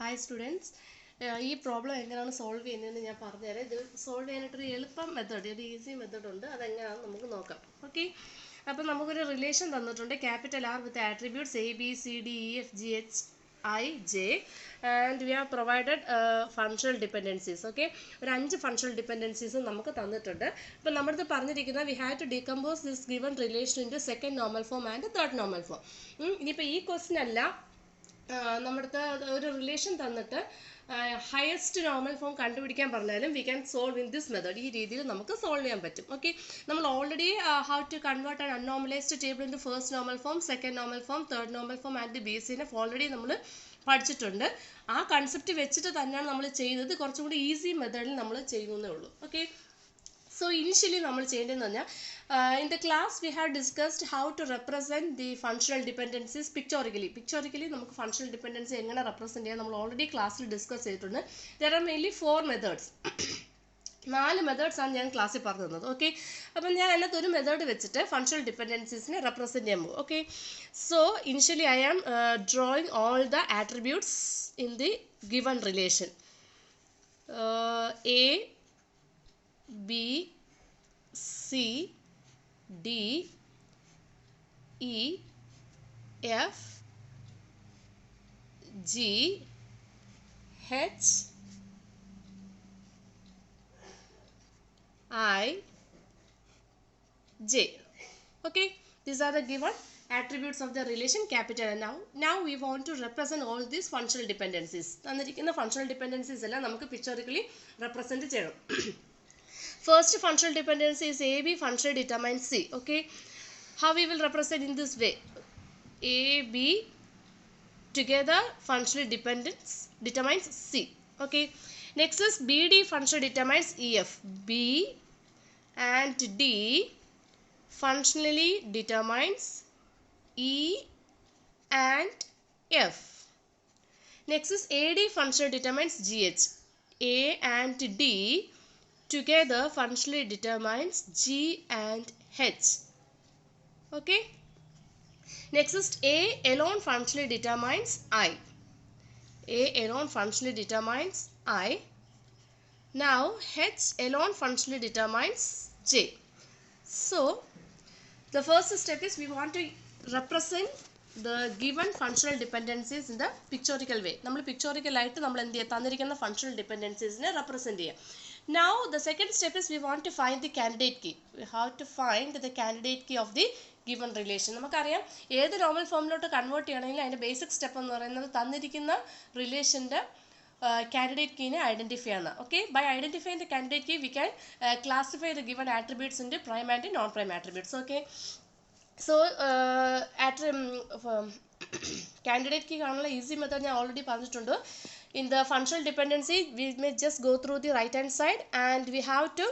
Hi students. ഈ problem എങ്ങനെയാണ് solve ചെയ്യുന്നതെന്ന് ഞാൻ പറഞ്ഞുതരാം. ഇത് സോൾവ് ചെയ്യാനായിട്ടൊരു എളുപ്പം മെത്തേഡ്, ഒരു ഈസി മെത്തേഡ് ഉണ്ട്. അതെങ്ങനെയാണെന്ന് നമുക്ക് നോക്കാം. ഓക്കെ, അപ്പം നമുക്കൊരു റിലേഷൻ തന്നിട്ടുണ്ട്. Capital R with attributes A B C D E F G H I J and we have provided functional dependencies. Okay, ഒരു 5 ഫങ്ഷണൽ ഡിപ്പെൻഡൻസീസ് നമുക്ക് തന്നിട്ടുണ്ട്. അപ്പം നമ്മുടെ പറഞ്ഞിരിക്കുന്നത് we have to decompose this given relation into second normal form and third normal form. ഇനിയിപ്പോൾ ഈ question അല്ല, നമ്മുടെ ഒരു റിലേഷൻ തന്നിട്ട് ഹയസ്റ്റ് നോർമൽ ഫോം കണ്ടുപിടിക്കാൻ പറഞ്ഞാലും we can solve in this method. ഈ രീതിയിൽ നമുക്ക് സോൾവ് ചെയ്യാൻ പറ്റും. ഓക്കെ, നമ്മൾ already how to convert an unnormalized table into first normal form, second normal form, third normal form and ബേസിനെ ഓൾറെഡി നമ്മൾ പഠിച്ചിട്ടുണ്ട്. ആ കൺസെപ്റ്റ് വെച്ചിട്ട് തന്നെയാണ് നമ്മൾ ചെയ്യുന്നത്. കുറച്ചും കൂടി ഈസി മെത്തേഡിൽ നമ്മൾ ചെയ്യുന്നേ ഉള്ളൂ. ഓക്കെ, so initially നമ്മൾ ചെയ്യേണ്ടതെന്ന് പറഞ്ഞാൽ in the class we have discussed how to represent the functional dependencies pictorially നമുക്ക് functional dependency എങ്ങനെ represent ചെയ്യാം നമ്മൾ ഓൾറെഡി ക്ലാസ്സിൽ ഡിസ്കസ് ചെയ്തിട്ടുണ്ട്. there are mainly 4 methods. 4 methods ആണ് ഞാൻ ക്ലാസ്സിൽ പറഞ്ഞു തന്നത്. ഓക്കെ, അപ്പം ഞാൻ അതിനകത്ത് ഒരു മെത്തേഡ് വെച്ചിട്ട് ഫങ്ഷണൽ ഡിപ്പെൻഡൻസീസിനെ റെപ്രസെൻറ്റ് ചെയ്യാൻ പോകും. Okay, so initially I am drawing all the attributes in the given relation. A B, C, D, E, F, G, H, I, J. Okay, these are the given attributes of the relation capital. And now we want to represent all these functional dependencies. തന്നിരിക്കുന്ന functional dependencies എല്ലാം നമുക്ക് pictorially represent ചെയ്യണം. First functional dependency is AB functionally determines C. Okay, how we will represent in this way? AB together functionally determines C. Okay, next is BD functionally determines EF. B and D functionally determines E and F. Next is AD functionally determines GH. A and D together functionally determines G and H. Okay, next is A alone functionally determines I. A alone functionally determines I. Now H alone functionally determines J. So the first step is we want to represent the given functional dependencies in the pictorial way. നമ്മൾ pictorial ആയിട്ട് നമ്മൾ എന്ത് ചെയ്യുക, തന്നിരിക്കുന്ന functional dependencies നെ represent ചെയ്യുക. Now the second step is we want to find the candidate key. We have to find the candidate key of the given relation. നമുക്കറിയാം ഏത് നോർമൽ ഫോമിലോട്ട് കൺവേർട്ട് ചെയ്യണമെങ്കിൽ അതിൻ്റെ ബേസിക് സ്റ്റെപ്പ് എന്ന് പറയുന്നത് തന്നിരിക്കുന്ന റിലേഷൻ്റെ candidate key ne identify ആണ്. Okay, by identifying the candidate key we can classify the given attributes into prime and non-prime attributes. Okay, so candidate key കാണാനുള്ള ഈസി മെത്തേഡ് ഞാൻ already പറഞ്ഞിട്ടുണ്ട്. In the functional dependency we may just go through the right hand side and we have to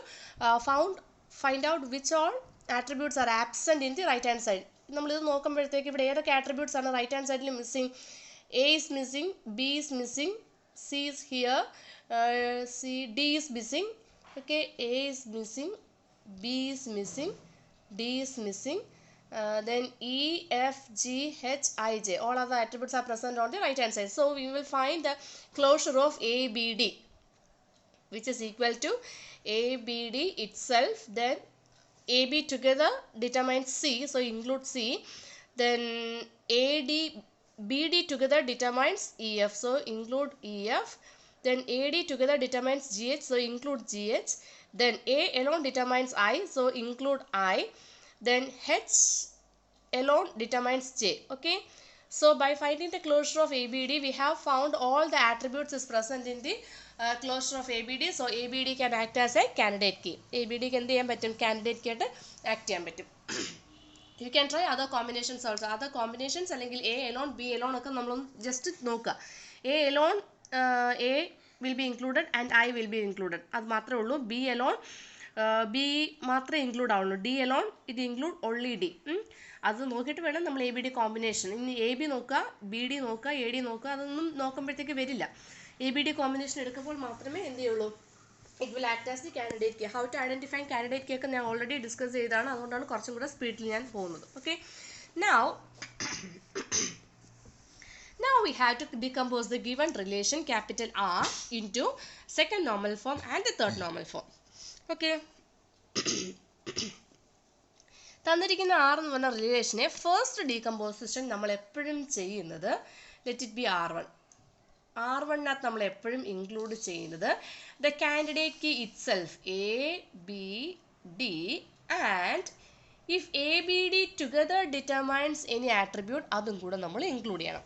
find out which all attributes are absent in the right hand side. നമ്മൾ ഇത് നോക്കുമ്പോഴത്തേക്ക് ഇവിടെ ഏതൊക്കെ attributes ആണ് right hand സൈഡിൽ missing. A is missing, B is missing, C is here, D is missing. Okay, A is missing, B is missing, D is missing, then E, F, G, H, I, J. All of the attributes are present on the right hand side. So we will find the closure of ABD, which is equal to ABD itself. Then AB together determines C, so include C. Then BD together determines EF, so include EF. Then AD together determines GH, so include GH. Then A alone determines I, so include I. Then H alone determines J. Okay, so by finding the closure of ABD we have found all the attributes is present in the closure of ABD. So ABD can act as a candidate key. ABD can എന്ത് ചെയ്യാൻ പറ്റും, candidate key ആയിട്ട് act ചെയ്യാൻ പറ്റും. You can try other combinations also. Other combinations അല്ലെങ്കിൽ A alone, B alone ഒക്കെ നമ്മളൊന്ന് just നോക്കുക. A alone A will be included and I will be included. അത് മാത്രമേ ഉള്ളൂ. B alone B മാത്രമേ ഇൻക്ലൂഡ് ആവുള്ളൂ. D alone ഇത് ഇൻക്ലൂഡ് ഓൺലി D. അത് നോക്കിയിട്ട് വേണം നമ്മൾ എ ബി ഡി കോമ്പിനേഷൻ. ഇനി എ ബി നോക്കുക, ബി ഡി നോക്കുക, എ ഡി നോക്കുക, അതൊന്നും നോക്കുമ്പോഴത്തേക്ക് വരില്ല. എ ബി ഡി കോമ്പിനേഷൻ എടുക്കുമ്പോൾ മാത്രമേ എന്ത് ചെയ്യുള്ളൂ, it will act as the candidate key. How to identify candidate key ഒക്കെ ഞാൻ ഓൾറെഡി ഡിസ്കസ് ചെയ്തതാണ്. അതുകൊണ്ടാണ് കുറച്ചും കൂടെ സ്പീഡിൽ ഞാൻ പോകുന്നത്. Okay, now Now we have to decompose the given relation capital R into second normal form and the third normal form. Okay. തന്നിരിക്കുന്ന R എന്ന് പറഞ്ഞ റിലേഷനെ ഫസ്റ്റ് ഡീകമ്പോസിഷൻ നമ്മൾ എപ്പോഴും ചെയ്യുന്നത് ലെറ്റ് ഇറ്റ് ബി R1. R1നകത്ത് നമ്മൾ എപ്പോഴും ഇൻക്ലൂഡ് ചെയ്യുന്നത് the candidate key itself A, B, D and if A, B, D together determines any attribute അതും കൂടെ നമ്മൾ ഇൻക്ലൂഡ് ചെയ്യണം.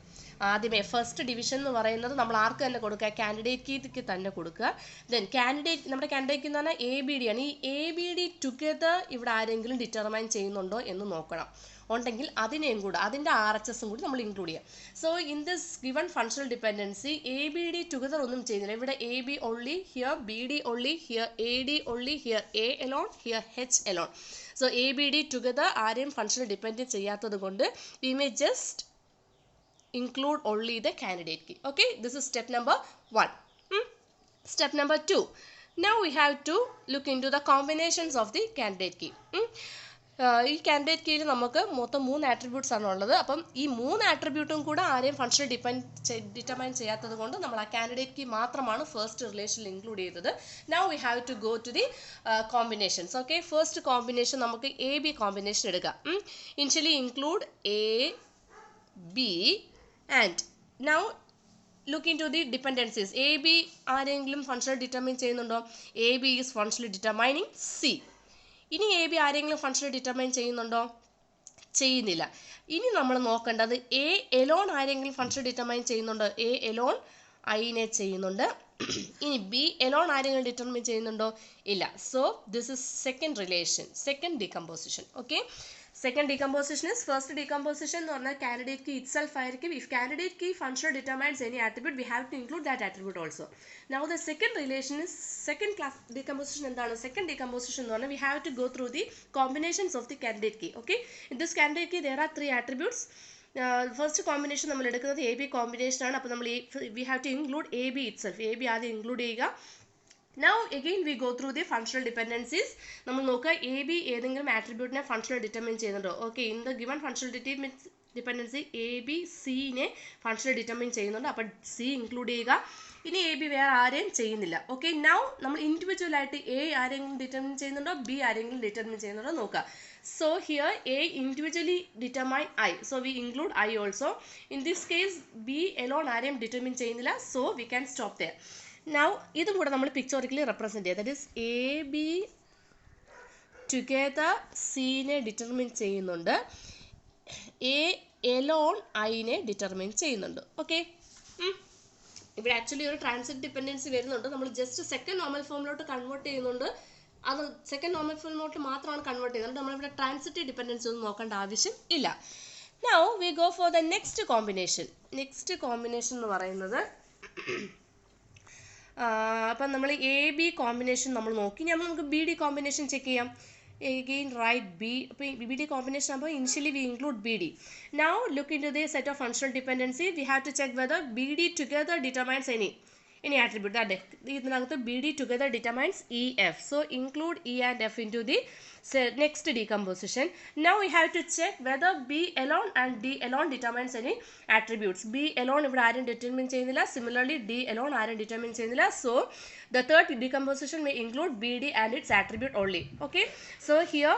ആദ്യമേ ഫസ്റ്റ് ഡിവിഷൻ എന്ന് പറയുന്നത് നമ്മൾ ആർക്ക് തന്നെ കൊടുക്കുക, കാൻഡിഡേറ്റ് കീക്ക് തന്നെ കൊടുക്കുക. ദെൻ കാൻഡിഡേറ്റ് നമ്മുടെ കാൻഡിഡേറ്റ് എന്ന് പറഞ്ഞാൽ ABD ആണ്. ഈ ABD ടുഗദർ ഇവിടെ ആരെങ്കിലും ഡിറ്റർമൈൻ ചെയ്യുന്നുണ്ടോ എന്ന് നോക്കണം. ഉണ്ടെങ്കിൽ അതിനെയും കൂടെ അതിൻ്റെ RHSും കൂടി നമ്മൾ ഇൻക്ലൂഡ് ചെയ്യാം. So in this given functional dependency ABD together ഒന്നും ചെയ്യുന്നില്ല. ഇവിടെ AB only, here BD only, here AD only, here A alone, here H alone. So ABD together ആരെയും ഫങ്ഷണൽ ഡിപ്പെൻഡ് ചെയ്യാത്തത് കൊണ്ട് we may just include only the candidate key. Okay, this is step number 1. Step number 2. Now we have to look into the combinations of the candidate key. ഈ candidate കീയിൽ നമുക്ക് മൊത്തം 3 attributes ആണ് ഉള്ളത്. അപ്പം ഈ 3 ആട്രിബ്യൂട്ടും കൂടെ ആരെയും ഫങ്ഷണൽ ഡിറ്റർമൈൻ ചെയ്യാത്തത് കൊണ്ട് നമ്മൾ ആ കാൻഡിഡേറ്റ് കീ മാത്രമാണ് ഫസ്റ്റ് റിലേഷനിൽ ഇൻക്ലൂഡ് ചെയ്തത്. Now we have to go to the combinations. Okay, first combination നമുക്ക് AB കോമ്പിനേഷൻ എടുക്കാം. Initially include A, B and now look into the dependencies. AB ആരെങ്കിലും ഫങ്ഷണൽ ഡിറ്റർമൈൻ ചെയ്യുന്നുണ്ടോ? AB is functionally determining C. ഇനി AB ആരെങ്കിലും functional determine ചെയ്യുന്നുണ്ടോ? ചെയ്യുന്നില്ല. ഇനി നമ്മൾ നോക്കേണ്ടത് A എലോൺ ആരെങ്കിലും ഫങ്ഷണൽ ഡിറ്റർമൈൻ ചെയ്യുന്നുണ്ടോ? A എലോൺ Iനെ ചെയ്യുന്നുണ്ട്. ഇനി B എലോൺ ആരെങ്കിലും ഡിറ്റർമൈൻ ചെയ്യുന്നുണ്ടോ? ഇല്ല. So this is second relation, second decomposition. Okay, second decomposition is first decomposition എന്ന് പറഞ്ഞാൽ candidate key itself ആയിരിക്കും. If candidate key functional determines any attribute, we have to include that attribute also. Now the second relation is second class decomposition. എന്താണ് second decomposition എന്ന് പറഞ്ഞാൽ we have to go through the combinations of the candidate key. Okay, in this candidate key there are 3 attributes. First combination നമ്മൾ എടുക്കുന്നത് AB combination ആണ്. അപ്പോൾ നമ്മൾ we have to include AB itself. AB ആദ്യം include ചെയ്യുക. Now again we go through the functional dependencies. നമ്മൾ നോക്കുക AB ഏതെങ്കിലും ആട്രിബ്യൂട്ടിനെ ഫങ്ഷണൽ ഡിറ്റർമൈൻ ചെയ്യുന്നുണ്ടോ? Okay, in the given functional dependency AB Cനെ ഫങ്ഷണൽ ഡിറ്റർമൈൻ ചെയ്യുന്നുണ്ട്. അപ്പോൾ C ഇൻക്ലൂഡ് ചെയ്യുക. ഇനി AB വേറെ ആരെയും ചെയ്യുന്നില്ല. ഓക്കെ, നൗ നമ്മൾ ഇൻഡിവിജ്വൽ ആയിട്ട് A ആരെങ്കിലും ഡിറ്റർമൈൻ ചെയ്യുന്നുണ്ടോ, B ആരെങ്കിലും ഡിറ്റർമൈൻ ചെയ്യുന്നുണ്ടോ നോക്കുക. So here A individually determine I, so we include I also. In this case B alone ആരെയും ഡിറ്റർമൈൻ ചെയ്യുന്നില്ല, so we can stop there. Now ഇതും കൂടെ നമ്മൾ പിക്ചോറിക്കലി റെപ്രസെൻറ്റ് ചെയ്യുക. ദാറ്റ് ഈസ് AB ടുഗദർ Cനെ ഡിറ്റർമിൻ ചെയ്യുന്നുണ്ട്, A എലോൺ Iനെ determine ചെയ്യുന്നുണ്ട്. ഓക്കെ, ഇവിടെ ആക്ച്വലി ഒരു ട്രാൻസിറ്റ് ഡിപ്പെൻഡൻസി വരുന്നുണ്ട്. നമ്മൾ ജസ്റ്റ് സെക്കൻഡ് നോർമൽ ഫോമിലോട്ട് കൺവേർട്ട് ചെയ്യുന്നുണ്ട്. അത് സെക്കൻഡ് നോർമൽ ഫോമിലോട്ട് മാത്രമാണ് കൺവേർട്ട് ചെയ്യുന്നത്. നമ്മളിവിടെ ട്രാൻസിറ്റ് ഡിപ്പെൻഡൻസി ഒന്നും നോക്കേണ്ട ആവശ്യം ഇല്ല. Now we go for the next combination. Next combination എന്ന് പറയുന്നത് അപ്പം നമ്മൾ AB കോമ്പിനേഷൻ നമ്മൾ നോക്കി. നമുക്ക് BD കോമ്പിനേഷൻ ചെക്ക് ചെയ്യാം. Again write B. അപ്പോൾ BD കോമ്പിനേഷൻ ആകുമ്പോൾ initially we include BD. Now look into the set of functional dependency. We have to check whether BD together determines any attribute. അതെ, ഇതിനകത്ത് BD together determines EF. So include E and F into the next decomposition. Now we have to check whether B alone and D alone determines any attributes. B alone ഇവിടെ ആരും determine ചെയ്യുന്നില്ല. Similarly D alone ആരും determine ചെയ്യുന്നില്ല. So the third decomposition may include BD and its attribute only. Okay, so here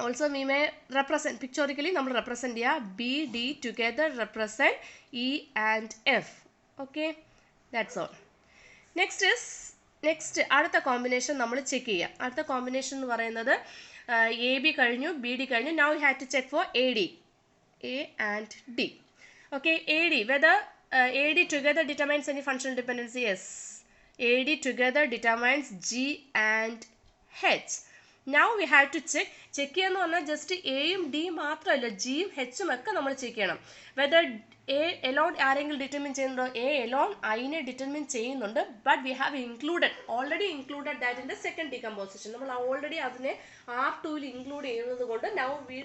also we may represent pictorially നമ്മൾ represent ചെയ്യുക BD together represent E and F. Okay, that's all. Next അടുത്ത combination നമ്മൾ check ചെയ്യാം. അടുത്ത combination എന്ന് പറയുന്നത് AB കഴിഞ്ഞു, BD കഴിഞ്ഞു. Now we have to check for AD, A and D. Okay, AD, whether AD together determines any functional dependency. Yes, AD together determines G and H. Now we have to check ചെയ്യാന്ന് പറഞ്ഞാൽ just എയും ഡിയും മാത്രമല്ല ജിയും ഹെച്ചും ഒക്കെ നമ്മൾ check ചെയ്യണം. Whether A alone ആരെങ്കിലും ഡിറ്റർമിൻ ചെയ്യുന്നുണ്ടോ? A alone Iനെ ഡിറ്റർമിൻ ചെയ്യുന്നുണ്ട്. But we have already included that in the second decomposition. നമ്മൾ ഓൾറെഡി അതിനെ R2ൽ ഇൻക്ലൂഡ് ചെയ്യുന്നത് കൊണ്ട് now we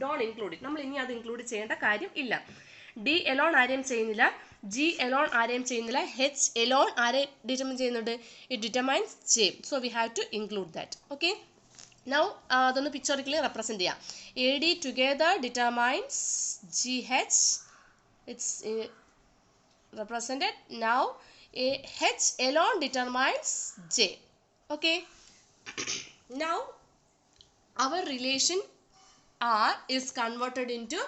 don't include it. നമ്മൾ ഇനി അത് ഇൻക്ലൂഡ് ചെയ്യേണ്ട കാര്യം ഇല്ല. D alone ആരെയും ചെയ്യുന്നില്ല, G alone ആരെയും ചെയ്യുന്നില്ല, H alone ആരെ ഡിറ്റർമിൻ ചെയ്യുന്നുണ്ട്? It determines J. So we have to include that. Okay, now അതൊന്ന് പിക്ചറിക്കലി റെപ്രസെൻറ്റ് ചെയ്യാം. AD together determines GH. It's represented. Now H alone determines J. Okay. Now our relation R is converted into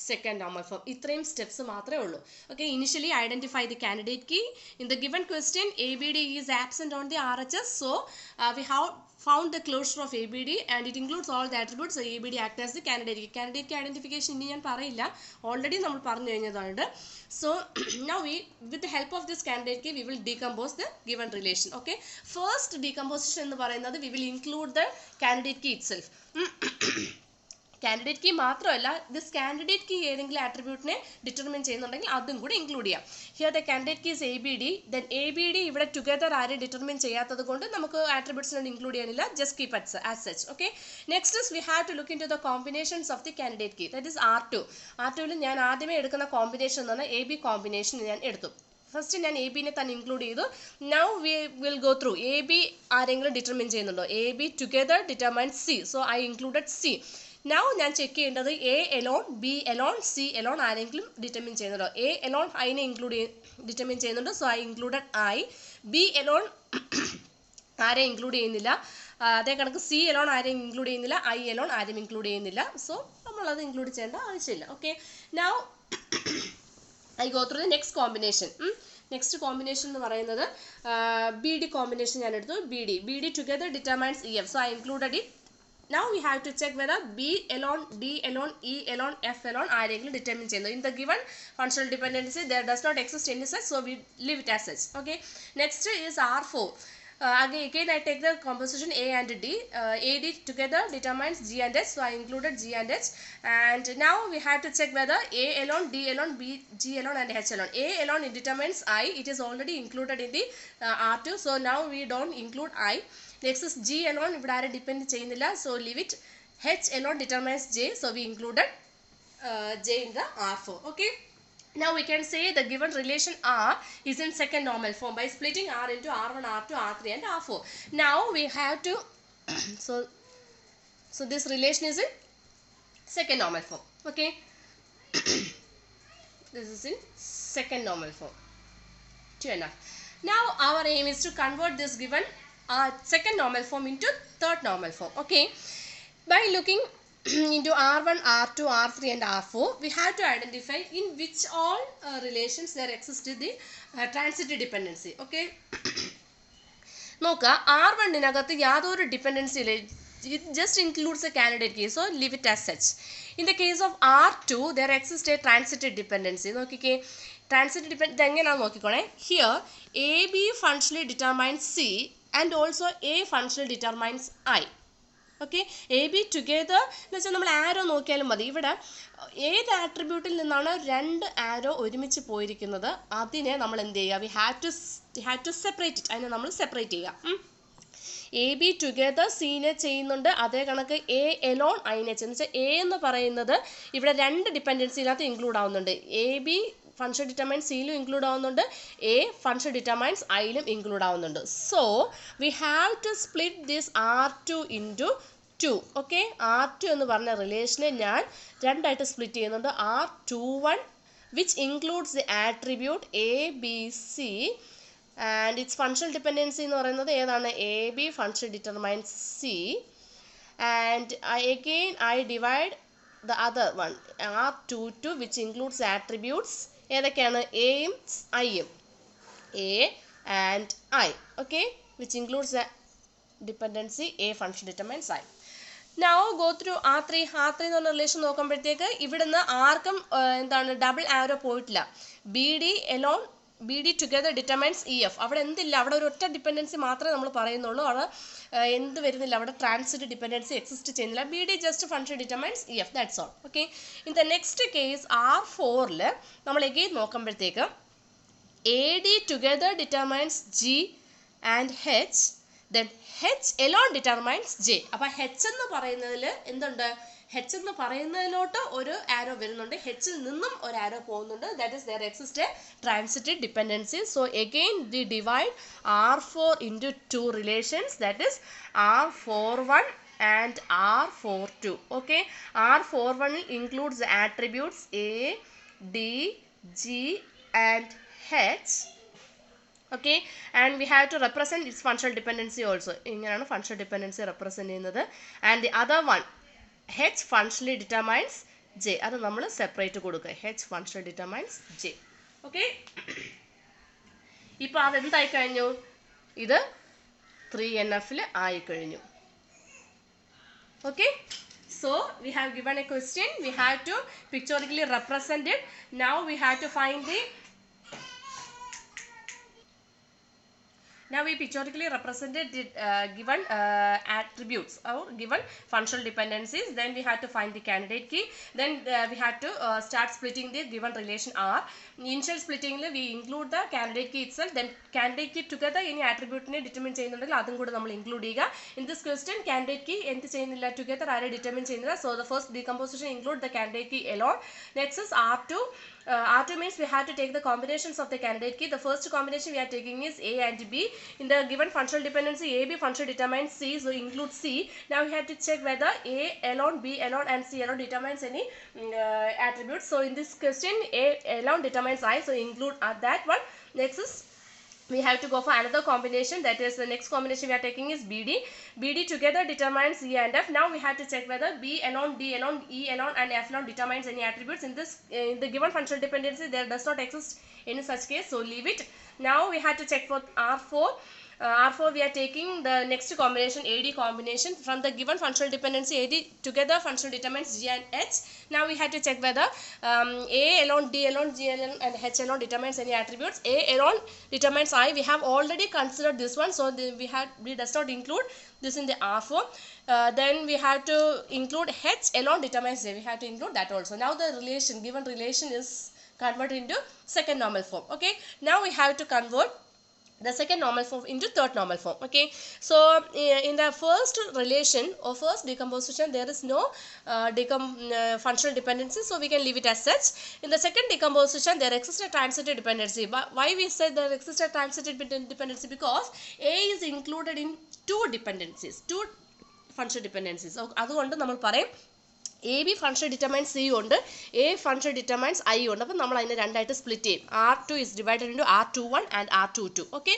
second normal form. ഇത്രയും steps മാത്രമേ ഉള്ളൂ. Okay, initially identify the candidate key. In the given question, ABD is absent on the RHS. So we have found the closure of ABD and it includes all the attributes. So ABD act as the candidate key. Candidate key identification ഇനി ഞാൻ പറയില്ല, already നമ്മൾ പറഞ്ഞു കഴിഞ്ഞതാണ്. So now with the help of this candidate key we will decompose the given relation. Okay, first decomposition എന്ന് പറയുന്നത് we will include the candidate key itself. Candidate key മാത്രമല്ല, this candidate key ഏതെങ്കിലും ആട്രിബ്യൂട്ടിനെ determine ചെയ്യുന്നുണ്ടെങ്കിൽ അതും കൂടി include ചെയ്യാം. Here the candidate key is ABD. Then ABD ഇവിടെ ടുഗദർ ആരും ഡിറ്റർമിൻ ചെയ്യാത്തത് കൊണ്ട് നമുക്ക് ആട്രിബ്യൂട്ട്സിനൊന്നും ഇൻക്ലൂഡ് ചെയ്യാനില്ല, just keep as such. Okay, next is we have to look into the combinations of the candidate key, that is R2. R2ൽ ഞാൻ ആദ്യമേ എടുക്കുന്ന കോമ്പിനേഷൻ എന്ന് പറഞ്ഞാൽ AB കോമ്പിനേഷൻ ഞാൻ എടുത്തു. ഫസ്റ്റ് ഞാൻ എ ബിനെ തന്നെ ഇൻക്ലൂഡ് ചെയ്തു. Now we will go through. A B ആരെങ്കിലും ഡിറ്റർമിൻ ചെയ്യുന്നുണ്ടോ? AB together determines C, so I included C. Now ഞാൻ ചെക്ക് ചെയ്യേണ്ടത് A alone, B alone, C alone ആരെങ്കിലും ഡിറ്റർമിൻ ചെയ്യുന്നുണ്ടോ? A alone ഐനെ ഡിറ്റർമിൻ ചെയ്യുന്നുണ്ട്, so I included I. B alone ആരെയും include ചെയ്യുന്നില്ല. അതേ കണക്ക് C alone ആരെയും ഇൻക്ലൂഡ് ചെയ്യുന്നില്ല, I alone ആരെയും ഇൻക്ലൂഡ് ചെയ്യുന്നില്ല, സോ നമ്മളത് ഇൻക്ലൂഡ് ചെയ്യേണ്ട ആവശ്യമില്ല. Okay, now I go through the next combination. Next combination എന്ന് പറയുന്നത് BD കോമ്പിനേഷൻ ഞാൻ എടുത്തു. BD together determines EF, so I included it. Now we have to check whether B alone, D alone, E alone, F alone ആരെങ്കിലും determine ചെയ്യുന്നു. In the given functional dependency there does not exist any such, so we leave it as such. Okay, next is R4. Again I take the composition A and D. AD together determines G and H, so I included G and H. And now we have to check whether A alone, D alone, B, G alone and H alone. A alone it determines I, it is already included in the R2, so now we don't include I. Next is G alone, ഇവിടെ ആരും depend ചെയ്യുന്നില്ല, so leave it. H alone determines J, so we included J in the R4. Okay, now we can say the given relation R is in second normal form by splitting R into R1, R2, R3 and R4. Now we have to so this relation is in second normal form. Okay, this is in second normal form. True enough. Now our aim is to convert this given second normal form into third normal form. Okay, by looking into R1, R2, R3 and R4, we have to identify in which all relations there exists the transitive dependency. Okay, നോക്കുക, R1-നകത്ത് യാതൊരു dependency ഇല്ല, it just includes a candidate key, so leave it as such. In the case of R2 there exists a transitive dependency. നോക്കിക്കേ, transitive dependency എങ്ങനെയാണെന്ന് നോക്കിക്കോണേ. Here AB functionally determines C and also A functionally determines I. Okay, AB together എന്ന് വെച്ചാൽ നമ്മൾ ആരോ നോക്കിയാലും മതി. ഇവിടെ ഏത് ആട്രിബ്യൂട്ടിൽ നിന്നാണ് രണ്ട് ആരോ ഒരുമിച്ച് പോയിരിക്കുന്നത് അതിനെ നമ്മൾ എന്ത് ചെയ്യുക? We have to separate it, അതിനെ നമ്മൾ സെപ്പറേറ്റ് ചെയ്യുക. AB ടുഗദർ സീനെ ചെയ്യുന്നുണ്ട്, അതേ കണക്ക് A alone ഐനെ ചെയ്യുന്നു. വെച്ചാൽ A എന്ന് പറയുന്നത് ഇവിടെ രണ്ട് ഡിപ്പെൻഡൻസിനകത്ത് ഇൻക്ലൂഡ് ആവുന്നുണ്ട്. AB ഫങ്ഷൻ ഡിറ്റർമൈൻസ് സിയിലും ഇൻക്ലൂഡ് ആവുന്നുണ്ട്, A ഫങ്ഷൻ ഡിറ്റർമൈൻസ് ഐയിലും ഇൻക്ലൂഡ് ആവുന്നുണ്ട്. So we have to split this R2 into 2. Okay, R2 എന്ന് പറഞ്ഞ റിലേഷനെ ഞാൻ രണ്ടായിട്ട് സ്പ്ലിറ്റ് ചെയ്യുന്നുണ്ട്. R21 which includes the attribute ABC and its functional dependency എന്ന് പറയുന്നത് ഏതാണ്? AB function determines C. And I divide the other one R22 which includes attributes ഏതൊക്കെയാണ്? Aയും Iയും, A and I. Okay, which includes the dependency A function determines I. Now go through R3 എന്ന് പറഞ്ഞ relation നോക്കുമ്പോഴത്തേക്ക് ഇവിടുന്ന് ആർക്കും എന്താണ് double ആരോ പോയിട്ടില്ല. BD together determines EF, അവിടെ എന്തില്ല, അവിടെ ഒരു ഒറ്റ ഡിപ്പെൻഡൻസി മാത്രമേ നമ്മൾ പറയുന്നുള്ളൂ, അവിടെ എന്ത് വരുന്നില്ല, അവിടെ ട്രാൻസിറ്റ് ഡിപ്പെൻഡൻസി എക്സിസ്റ്റ് ചെയ്യുന്നില്ല. BD just function determines EF, that's all. Okay, in the next case R4 നമ്മൾ എഗെയിൻ നോക്കുമ്പോഴത്തേക്ക് AD together determines G and H, then H alone determines J. അപ്പോൾ H എന്ന് പറയുന്നതിൽ എന്തുണ്ട്? H എന്ന് പറയുന്നതിലോട്ട് ഒരു ആരോ വരുന്നുണ്ട്, Hൽ നിന്നും ഒരു ആരോ പോകുന്നുണ്ട്, that is there exists a transitive dependency. So again we divide R4 into two relations, that is R41 and R42. Okay, R41 includes the attributes A, D, G and H, okay, and we have to represent its functional dependency also. ഇങ്ങനെയാണ് functional dependency represent ചെയ്യുന്നത്. And the other one, H functionally determines J. അത് നമ്മൾ separate കൊടുക്കുക. H functionally determines J. Okay. ഇപ്പോൾ അതെന്തായി കഴിഞ്ഞു? ഇത് 3NF ആയി കഴിഞ്ഞു. Okay. So we have given a question. We have to pictorially represent it. Now we have to find the Now we pictorially represented the given attributes or given functional dependencies. Then we have to find the candidate key. Then we have to start splitting the given relation R. In initial splitting we include the candidate key itself. Then candidate key together any attribute ne determine ചെയ്യുന്നുണ്ടെങ്കിൽ അതും കൂടി നമ്മൾ include ചെയ്യുക. In this question candidate key എന്ത് ചെയ്യുന്നില്ല, together ആരെ determine ചെയ്യുന്നില്ല. So the first decomposition include the candidate key alone. Next is R2. R2 means we have to take the combinations of the candidate key. The first combination we are taking is A and B. In the given functional dependency, AB functional determines C, so include C. Now we have to check whether A alone, B alone and C alone determines any attributes. So in this question, A alone determines I, so include that one. Next is we have to go for another combination, that is the next combination we are taking is BD. BD together determines E and F. Now we have to check whether B alone, D alone, E alone and F alone determines any attributes. In this in the given functional dependency there does not exist any such case, so leave it. Now we have to check for R4. R4 we are taking the next combination, AD combination. From the given functional dependency AD together functional determines G and H. Now we have to check whether A alone, D alone, G alone and H alone determines any attributes. A alone determines I. We have already considered this one, so we does not include this in the R4. Then we have to include H alone determines J. We have to include that also. Now the relation, given relation is converted into second normal form. Okay. Now we have to convert the second normal form into third normal form. Okay, so in the first relation or first decomposition there is no functional dependency, so we can leave it as such. In the second decomposition there exists a transitive dependency. But why we said there exists a transitive dependency? Because A is included in two dependencies, two functional dependencies. അതുകൊണ്ട് നമ്മൾ പറയും AB functional determines C ഉണ്ട്, A functional determines I ഉണ്ട്. അപ്പോൾ നമ്മൾ അതിനെ രണ്ടായിട്ട് split ചെയ്യും. R2 is divided into R21 and R22. Okay.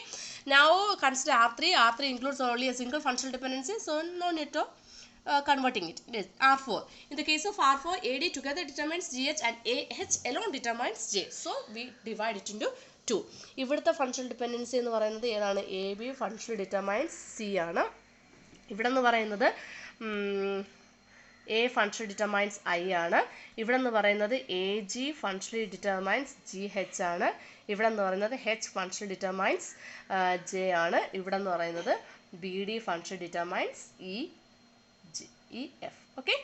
Now consider R3. R3 includes only a single functional dependency, so no need to converting it. Yes. R4. In the case of R4, AD together determines GH and AH alone determines J. So we divide it into 2. ഇവിടുത്തെ functional dependency എന്ന് പറയുന്നത് ഏതാണ്? AB functional determines C ആണ്. ഇവിടെ എന്ന് പറയുന്നത് A functional determines I ആണ്. ഇവിടെ എന്ന് പറയുന്നത് AG functionally determines GH ആണ്. ഇവിടെ എന്ന് പറയുന്നത് H functional determines J ആണ്. ഇവിടെ എന്ന് പറയുന്നത് BD functional determines EF. Okay.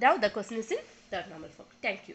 Now the question is in third normal form. Thank you.